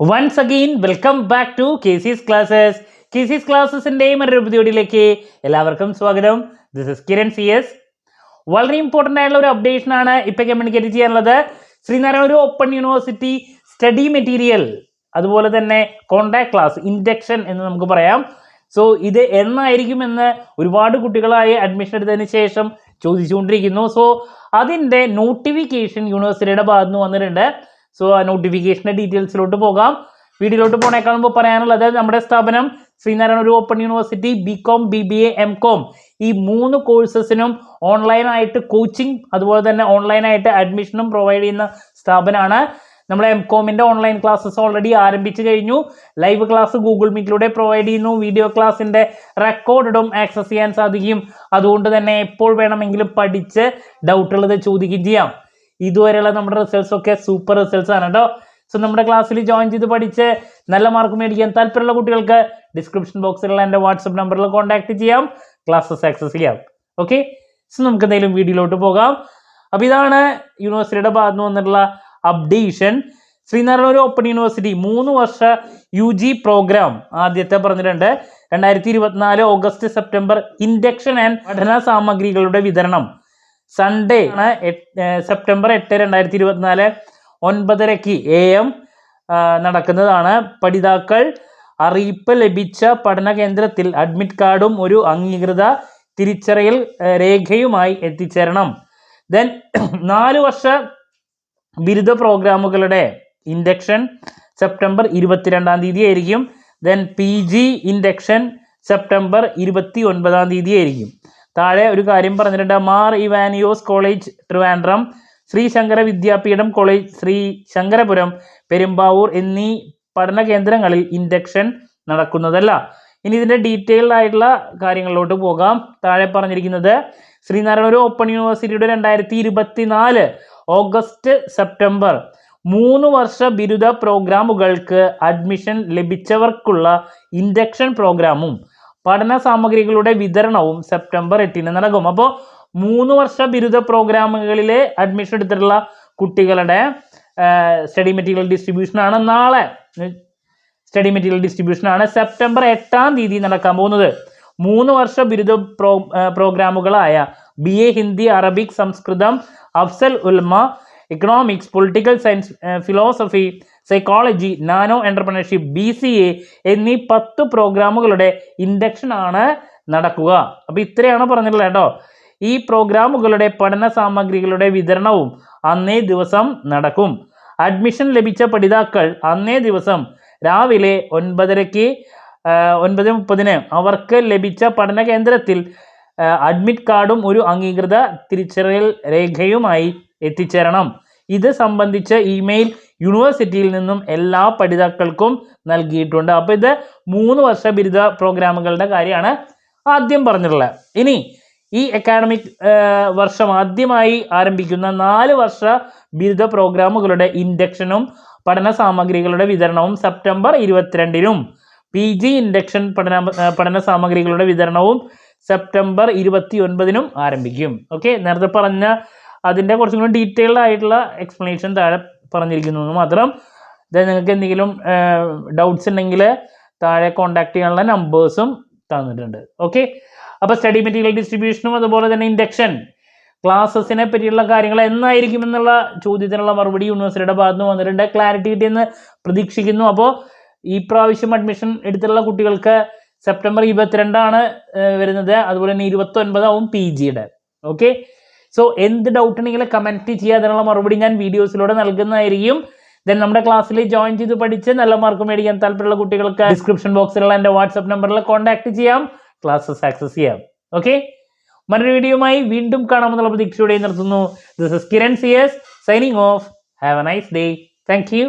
Once again, welcome back to KC's Classes. KC's Classesന്റെ മറ്റൊരു വീഡിയോയിലേക്ക് എല്ലാവർക്കും സ്വാഗതം. This is Kiran CS. വളരെ ഇമ്പോർട്ടൻ്റ് ആയിട്ടുള്ള ഒരു അപ്ഡേഷൻ ആണ് ഇപ്പോൾ കമ്മ്യൂണിക്കേറ്റ് ചെയ്യാനുള്ളത്. Sreenarayana Open University study material, അതുപോലെ തന്നെ കോണ്ടാക്ട് ക്ലാസ്, ഇൻഡക്ഷൻ എന്ന് നമുക്ക് പറയാം. സോ ഇത് എന്നായിരിക്കുമെന്ന് ഒരുപാട് കുട്ടികളായി അഡ്മിഷൻ എടുത്തതിന് ശേഷം ചോദിച്ചുകൊണ്ടിരിക്കുന്നു. സോ അതിൻ്റെ നോട്ടിഫിക്കേഷൻ യൂണിവേഴ്സിറ്റിയുടെ ഭാഗത്ത് നിന്ന് വന്നിട്ടുണ്ട്. സോ ആ നോട്ടിഫിക്കേഷൻ്റെ ഡീറ്റെയിൽസിലോട്ട് പോകാം. വീഡിയോയിലോട്ട് പോണേക്കാൾ മുമ്പ് പറയാനുള്ളത്, നമ്മുടെ സ്ഥാപനം Sreenarayana Open University BCom BBA MCom ഈ 3 കോഴ്സസിനും ഓൺലൈനായിട്ട് കോച്ചിങ്, അതുപോലെ തന്നെ ഓൺലൈനായിട്ട് അഡ്മിഷനും പ്രൊവൈഡ് ചെയ്യുന്ന സ്ഥാപനമാണ്. നമ്മുടെ MComൻ്റെ ഓൺലൈൻ ക്ലാസ്സസ് ഓൾറെഡി ആരംഭിച്ചു കഴിഞ്ഞു. ലൈവ് ക്ലാസ് ഗൂഗിൾ മീറ്റിലൂടെ പ്രൊവൈഡ് ചെയ്യുന്നു. വീഡിയോ ക്ലാസ്സിൻ്റെ റെക്കോർഡും ആക്സസ് ചെയ്യാൻ സാധിക്കും. അതുകൊണ്ട് തന്നെ എപ്പോൾ വേണമെങ്കിലും പഠിച്ച് ഡൗട്ടുള്ളത് ചോദിക്കുകയും ചെയ്യാം. ഇതുവരെയുള്ള നമ്മുടെ റിസൾട്ട്സ് ഒക്കെ സൂപ്പർ റിസൾട്ട്സ് ആണ് കേട്ടോ. സോ നമ്മുടെ ക്ലാസ്സിൽ ജോയിൻ ചെയ്ത് പഠിച്ച് നല്ല മാർക്ക് മേടിക്കാൻ താല്പര്യമുള്ള കുട്ടികൾക്ക് ഡിസ്ക്രിപ്ഷൻ ബോക്സിലുള്ള എൻ്റെ വാട്സപ്പ് നമ്പറിൽ കോൺടാക്ട് ചെയ്യാം, ക്ലാസ്സസ് ആക്സസ് ചെയ്യാം. ഓക്കെ, സോ നമുക്ക് എന്തെങ്കിലും വീഡിയോയിലോട്ട് പോകാം. അപ്പോൾ ഇതാണ് യൂണിവേഴ്സിറ്റിയുടെ ഭാഗത്ത് നിന്ന് വന്നിട്ടുള്ള അപ്ഡേഷൻ. ശ്രീനാരായണ ഓപ്പൺ യൂണിവേഴ്സിറ്റി 3 വർഷ UG പ്രോഗ്രാം ആദ്യത്തെ പറഞ്ഞിട്ടുണ്ട്. 2024 ഓഗസ്റ്റ് സെപ്റ്റംബർ ഇൻഡക്ഷൻ ആൻഡ് പഠന സാമഗ്രികളുടെ വിതരണം സൺഡേ ആണ്, സെപ്റ്റംബർ 8, 2024 9:30 AM നടക്കുന്നതാണ്. പഠിതാക്കൾ അറിയിപ്പ് ലഭിച്ച പഠന കേന്ദ്രത്തിൽ അഡ്മിറ്റ് കാർഡും ഒരു അംഗീകൃത തിരിച്ചറിയൽ രേഖയുമായി എത്തിച്ചേരണം. ദെൻ 4 വർഷ ബിരുദ പ്രോഗ്രാമുകളുടെ ഇൻഡക്ഷൻ സെപ്റ്റംബർ 22 ആയിരിക്കും. ദെൻ PG ഇൻഡക്ഷൻ സെപ്റ്റംബർ 29 ആയിരിക്കും. താഴെ ഒരു കാര്യം പറഞ്ഞിട്ടുണ്ട്. മാർ ഇവാനിയോസ് കോളേജ് ട്രിവാൻഡ്രം, ശ്രീ ശങ്കര വിദ്യാപീഠം കോളേജ് ശ്രീ ശങ്കരപുരം പെരുമ്പാവൂർ എന്നീ പഠന കേന്ദ്രങ്ങളിൽ ഇൻഡക്ഷൻ നടക്കുന്നതല്ല. ഇനി ഇതിൻ്റെ ഡീറ്റെയിൽഡ് ആയിട്ടുള്ള കാര്യങ്ങളിലോട്ട് പോകാം. താഴെ പറഞ്ഞിരിക്കുന്നത്, ശ്രീനാരായണ ഓപ്പൺ യൂണിവേഴ്സിറ്റിയുടെ 2024 ഓഗസ്റ്റ് സെപ്റ്റംബർ 3 വർഷ ബിരുദ പ്രോഗ്രാമുകൾക്ക് അഡ്മിഷൻ ലഭിച്ചവർക്കുള്ള ഇൻഡക്ഷൻ പ്രോഗ്രാമും പഠന സാമഗ്രികളുടെ വിതരണവും സെപ്റ്റംബർ 8 നടക്കും. അപ്പോൾ 3 വർഷ ബിരുദ പ്രോഗ്രാമുകളിലെ അഡ്മിഷൻ എടുത്തിട്ടുള്ള കുട്ടികളുടെ സ്റ്റഡി മെറ്റീരിയൽ ഡിസ്ട്രിബ്യൂഷനാണ് നാളെ. സ്റ്റഡി മെറ്റീരിയൽ ഡിസ്ട്രിബ്യൂഷനാണ് സെപ്റ്റംബർ 8 നടക്കാൻ പോകുന്നത്. 3 വർഷ ബിരുദ പ്രോഗ്രാമുകളായ BA Hindi, Arabic, Samskritam, Afzal Ulama, economics, political science, philosophy, psychology, nano entrepreneurship, BCA എന്നീ 10 പ്രോഗ്രാമുകളുടെ ഇൻഡക്ഷൻ ആണ് നടക്കുക. അപ്പോൾ ഇത്രയാണ് പറഞ്ഞിട്ടുള്ളത് കേട്ടോ. ഈ പ്രോഗ്രാമുകളുടെ പഠന സാമഗ്രികളുടെ വിതരണവും അന്നേ ദിവസം നടക്കും. അഡ്മിഷൻ ലഭിച്ച പഠിതാക്കൾ അന്നേ ദിവസം രാവിലെ 9:30 അവർക്ക് ലഭിച്ച പഠന കേന്ദ്രത്തിൽ അഡ്മിറ്റ് കാർഡും ഒരു അംഗീകൃത തിരിച്ചറിയൽ രേഖയുമായി എത്തിച്ചേരണം. ഇത് സംബന്ധിച്ച ഇമെയിൽ യൂണിവേഴ്സിറ്റിയിൽ നിന്നും എല്ലാ പഠിതാക്കൾക്കും നൽകിയിട്ടുണ്ട്. അപ്പോൾ ഇത് 3 വർഷ ബിരുദ പ്രോഗ്രാമുകളുടെ കാര്യമാണ് ആദ്യം പറഞ്ഞിട്ടുള്ളത്. ഇനി ഈ അക്കാഡമിക് വർഷം ആദ്യമായി ആരംഭിക്കുന്ന 4 വർഷ ബിരുദ പ്രോഗ്രാമുകളുടെ ഇൻഡക്ഷനും പഠന സാമഗ്രികളുടെ വിതരണവും സെപ്റ്റംബർ 22 PG ഇൻഡക്ഷൻ പഠന സാമഗ്രികളുടെ വിതരണവും സെപ്റ്റംബർ 29 ആരംഭിക്കും. ഓക്കെ, നേരത്തെ പറഞ്ഞ അതിൻ്റെ കുറച്ചും കൂടി ഡീറ്റെയിൽഡ് ആയിട്ടുള്ള എക്സ്പ്ലനേഷൻ താഴെ പറഞ്ഞിരിക്കുന്നു എന്ന് മാത്രം. നിങ്ങൾക്ക് എന്തെങ്കിലും ഡൗട്ട്സ് ഉണ്ടെങ്കിൽ താഴെ കോൺടാക്ട് ചെയ്യാനുള്ള നമ്പേഴ്സും തന്നിട്ടുണ്ട്. ഓക്കെ, അപ്പോൾ സ്റ്റഡി മെറ്റീരിയൽ ഡിസ്ട്രിബ്യൂഷനും അതുപോലെ തന്നെ ഇൻഡക്ഷൻ ക്ലാസ്സസിനെ പറ്റിയുള്ള കാര്യങ്ങൾ എന്നായിരിക്കും എന്നുള്ള ചോദ്യത്തിനുള്ള മറുപടി യൂണിവേഴ്സിറ്റിയുടെ ഭാഗത്ത് നിന്ന് വന്നിട്ടുണ്ട്. ക്ലാരിറ്റി കിട്ടിയെന്ന് പ്രതീക്ഷിക്കുന്നു. അപ്പോൾ ഈ പ്രാവശ്യം അഡ്മിഷൻ എടുത്തിട്ടുള്ള കുട്ടികൾക്ക് സെപ്റ്റംബർ 22 വരുന്നത്. അതുപോലെ തന്നെ 29 PGയുടെ. ഓക്കെ, സോ എന്ത് ഡൗട്ട് ഉണ്ടെങ്കിൽ കമൻറ്റ് ചെയ്യുക. അതിനുള്ള മറുപടി ഞാൻ വീഡിയോസിലൂടെ നൽകുന്നതായിരിക്കും. ദെൻ നമ്മുടെ ക്ലാസ്സിൽ ജോയിൻ ചെയ്ത് പഠിച്ച് നല്ല മാർക്ക് മേടിക്കാൻ താല്പര്യമുള്ള കുട്ടികൾക്ക് ഡിസ്ക്രിപ്ഷൻ ബോക്സിലുള്ള എൻ്റെ വാട്സപ്പ് നമ്പറിൽ കോൺടാക്ട് ചെയ്യാം, ക്ലാസ്സസ് ആക്സസ് ചെയ്യാം. ഓക്കെ, മറ്റൊരു വീഡിയോയുമായി വീണ്ടും കാണാമെന്നുള്ള പ്രതീക്ഷയോടെ നിർത്തുന്നു. This is Kiran CS signing off. Have a nice day. Thank U.